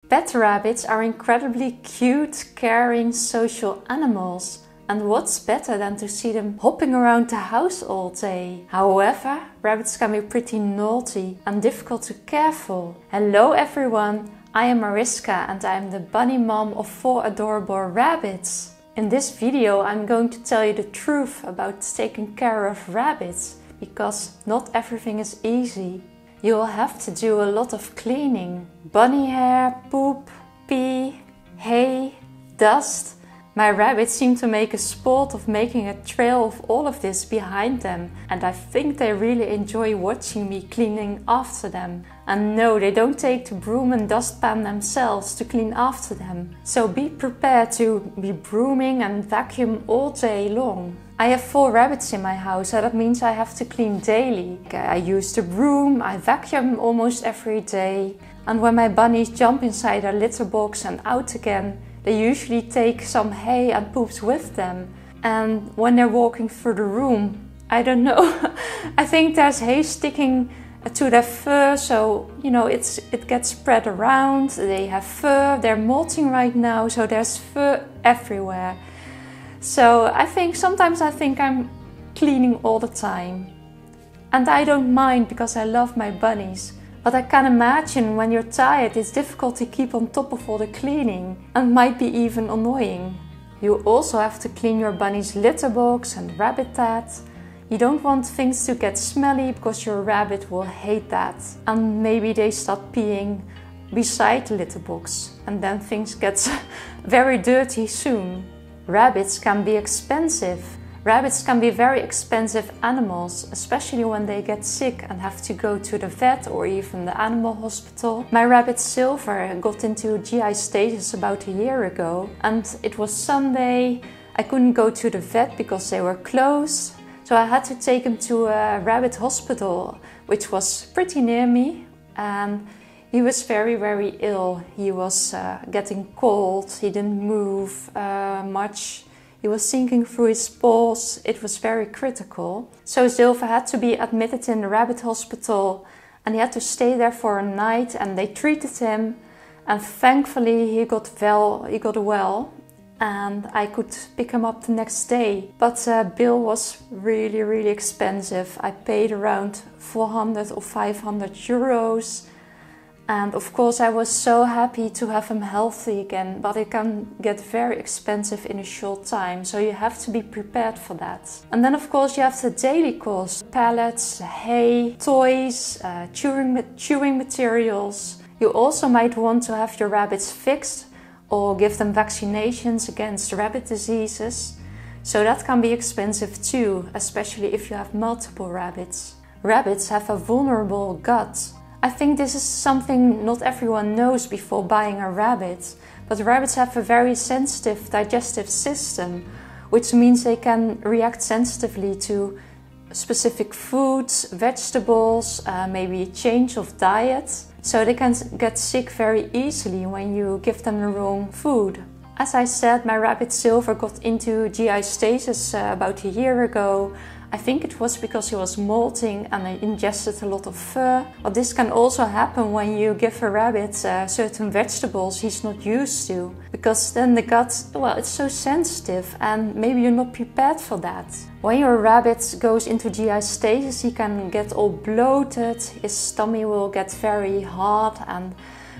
Pet rabbits are incredibly cute, caring, social animals. And what's better than to see them hopping around the house all day? However, rabbits can be pretty naughty and difficult to care for. Hello everyone, I am Mariska and I am the bunny mom of 4 adorable rabbits. In this video I'm going to tell you the truth about taking care of rabbits, because not everything is easy. You will have to do a lot of cleaning. Bunny hair, poop, pee, hay, dust. My rabbits seem to make a sport of making a trail of all of this behind them, and I think they really enjoy watching me cleaning after them. And no, they don't take the broom and dustpan themselves to clean after them. So be prepared to be brooming and vacuum all day long. I have 4 rabbits in my house, so that means I have to clean daily. I use the broom, I vacuum almost every day. And when my bunnies jump inside their litter box and out again, they usually take some hay and poops with them. And when they're walking through the room, I don't know, I think there's hay sticking to their fur, so you know it gets spread around. They have fur, they're molting right now, so there's fur everywhere. So sometimes I think I'm cleaning all the time. And I don't mind, because I love my bunnies. But I can imagine when you're tired, it's difficult to keep on top of all the cleaning and might be even annoying. You also have to clean your bunny's litter box and habitat. You don't want things to get smelly, because your rabbit will hate that. And maybe they start peeing beside the litter box, and then things get very dirty soon. Rabbits can be expensive. Rabbits can be very expensive animals, especially when they get sick and have to go to the vet or even the animal hospital. My rabbit Silver got into GI status about a year ago, and it was Sunday. I couldn't go to the vet because they were closed, so I had to take him to a rabbit hospital, which was pretty near me, and he was very ill. He was getting cold, he didn't move much. He was sinking through his paws. It was very critical. So Silver had to be admitted in the rabbit hospital, and he had to stay there for a night, and they treated him, and thankfully he got well, and I could pick him up the next day. But bill was really expensive. I paid around 400 or 500 euros. And of course I was so happy to have him healthy again, but it can get very expensive in a short time, so you have to be prepared for that. And then of course you have the daily costs: pellets, hay, toys, chewing materials. You also might want to have your rabbits fixed or give them vaccinations against rabbit diseases. So that can be expensive too, especially if you have multiple rabbits. Rabbits have a vulnerable gut. I think this is something not everyone knows before buying a rabbit, but rabbits have a very sensitive digestive system, which means they can react sensitively to specific foods, vegetables, maybe a change of diet. So they can get sick very easily when you give them the wrong food. As I said, my rabbit Silver got into GI status about a year ago. I think it was because he was molting and he ingested a lot of fur. But this can also happen when you give a rabbit certain vegetables he's not used to. Because then the gut, well, it's so sensitive, and maybe you're not prepared for that. When your rabbit goes into GI status, he can get all bloated, his stomach will get very hard, and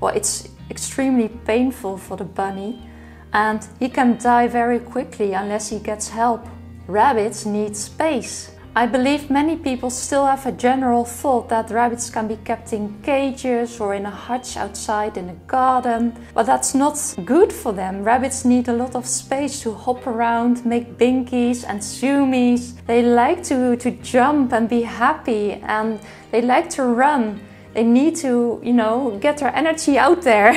well, it's extremely painful for the bunny. And he can die very quickly unless he gets help. Rabbits need space. I believe many people still have a general thought that rabbits can be kept in cages or in a hutch outside in a garden, but that's not good for them. Rabbits need a lot of space to hop around, make binkies and zoomies. They like to jump and be happy, and they like to run. They need to, get their energy out there.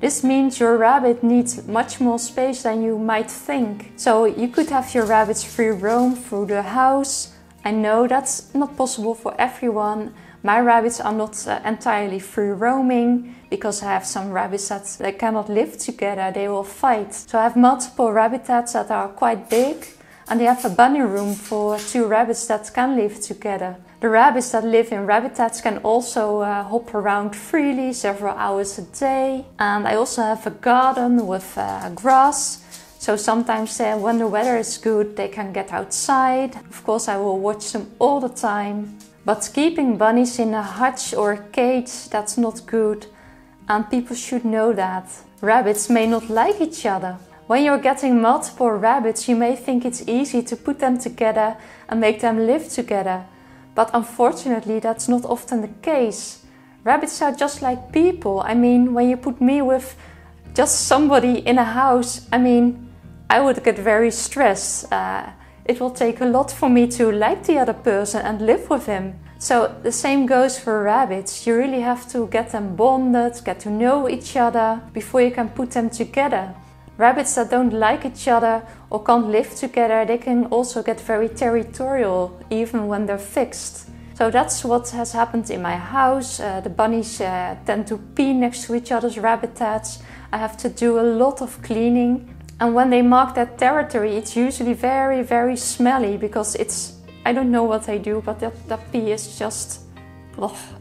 This means your rabbit needs much more space than you might think. So you could have your rabbits free roam through the house. I know that's not possible for everyone. My rabbits are not entirely free roaming, because I have some rabbits that they cannot live together, they will fight. So I have multiple habitats that are quite big, and they have a bunny room for 2 rabbits that can live together. The rabbits that live in habitats can also hop around freely several hours a day. And I also have a garden with grass. So sometimes when the weather is good, they can get outside. Of course, I will watch them all the time. But keeping bunnies in a hutch or a cage, that's not good. And people should know that. Rabbits may not like each other. When you're getting multiple rabbits, you may think it's easy to put them together and make them live together. But unfortunately, that's not often the case. Rabbits are just like people. I mean, when you put me with just somebody in a house, I would get very stressed. It will take a lot for me to like the other person and live with him. So the same goes for rabbits. You really have to get them bonded, get to know each other before you can put them together. Rabbits that don't like each other or can't live together, they can also get very territorial, even when they're fixed. So that's what has happened in my house. The bunnies tend to pee next to each other's habitats. I have to do a lot of cleaning. And when they mark that territory, it's usually very, very smelly because I don't know what they do, but that pee is just,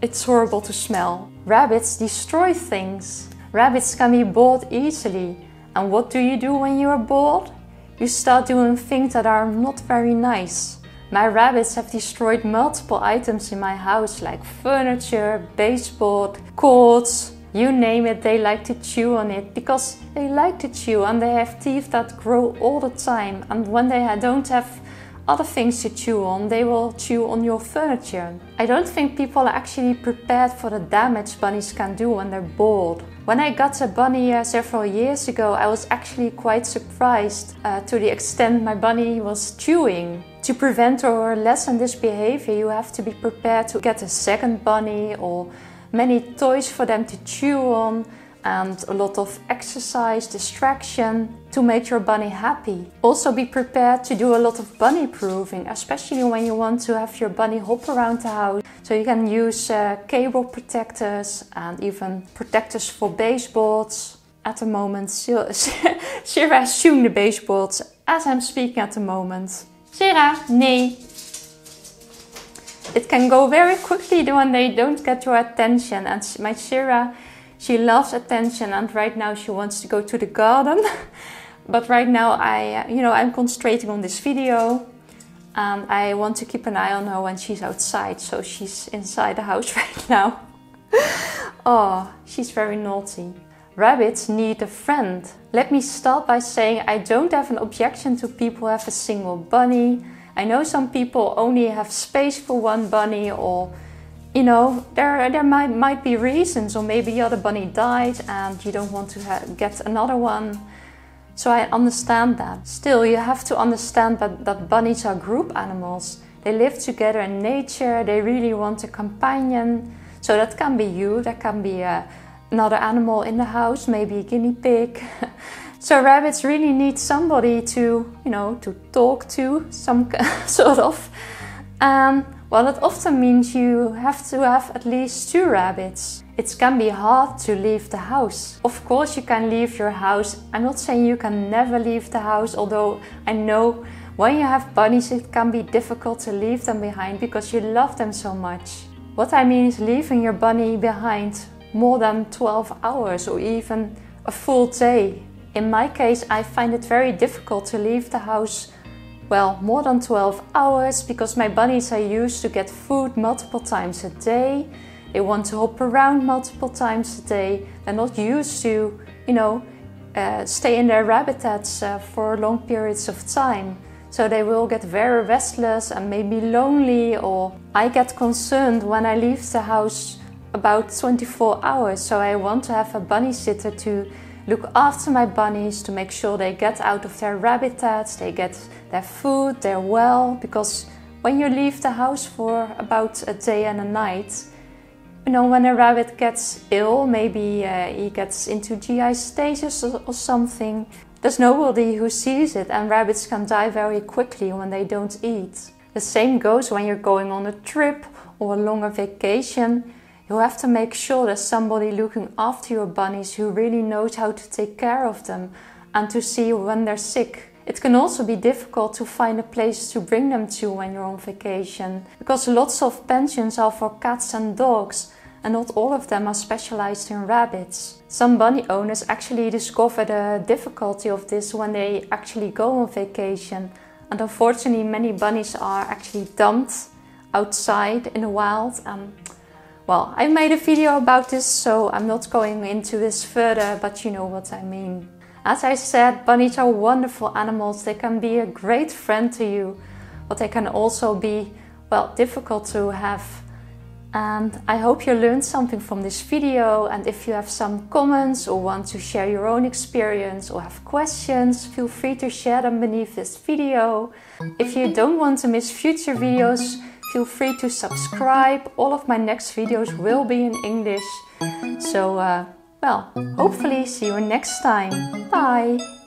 it's horrible to smell. Rabbits destroy things. Rabbits can be bored easily. And what do you do when you are bored? You start doing things that are not very nice. My rabbits have destroyed multiple items in my house, like furniture, baseboard, cords, you name it. They like to chew on it because they like to chew, and they have teeth that grow all the time. And when they don't have other things to chew on, they will chew on your furniture. I don't think people are actually prepared for the damage bunnies can do when they're bored. When I got a bunny several years ago, I was actually quite surprised to the extent my bunny was chewing. To prevent or lessen this behavior, you have to be prepared to get a second bunny or many toys for them to chew on, and a lot of exercise, distraction to make your bunny happy. Also be prepared to do a lot of bunny proofing, especially when you want to have your bunny hop around the house. So you can use cable protectors and even protectors for baseboards. At the moment, Shira is chewing the baseboards as I'm speaking at the moment. Shira, nee. It can go very quickly when they don't get your attention, and my Shira, she loves attention, and right now she wants to go to the garden. But right now I'm concentrating on this video, and I want to keep an eye on her when she's outside. So she's inside the house right now. Oh, she's very naughty. Rabbits need a friend. Let me start by saying I don't have an objection to people who have a single bunny. I know some people only have space for one bunny, or there might be reasons, or maybe the other bunny died and you don't want to get another one. So I understand that. Still, you have to understand that bunnies are group animals. They live together in nature. They really want a companion. So that can be you, that can be another animal in the house, maybe a guinea pig. So rabbits really need somebody to talk to, some sort of. Well, it often means you have to have at least 2 rabbits. It can be hard to leave the house. Of course you can leave your house. I'm not saying you can never leave the house, although I know when you have bunnies it can be difficult to leave them behind because you love them so much. What I mean is leaving your bunny behind more than 12 hours or even a full day. In my case, I find it very difficult to leave the house more than 12 hours because my bunnies are used to get food multiple times a day. They want to hop around multiple times a day. They're not used to, stay in their habitats for long periods of time. So they will get very restless and maybe lonely, or I get concerned when I leave the house about 24 hours. So I want to have a bunny sitter to look after my bunnies, to make sure they get out of their habitats, they get their food, they're well. Because when you leave the house for about a day and a night, when a rabbit gets ill, maybe he gets into GI stasis or something, there's nobody who sees it, and rabbits can die very quickly when they don't eat. The same goes when you're going on a trip or a longer vacation. You have to make sure there's somebody looking after your bunnies who really knows how to take care of them and to see when they're sick. It can also be difficult to find a place to bring them to when you're on vacation, because lots of pensions are for cats and dogs, and not all of them are specialized in rabbits. Some bunny owners actually discover the difficulty of this when they actually go on vacation, and unfortunately many bunnies are actually dumped outside in the wild. Well, I made a video about this, so I'm not going into this further, but you know what I mean. As I said, bunnies are wonderful animals. They can be a great friend to you, but they can also be, well, difficult to have. And I hope you learned something from this video, and if you have some comments or want to share your own experience or have questions, feel free to share them beneath this video. If you don't want to miss future videos, feel free to subscribe. All of my next videos will be in English. So, well, hopefully see you next time. Bye!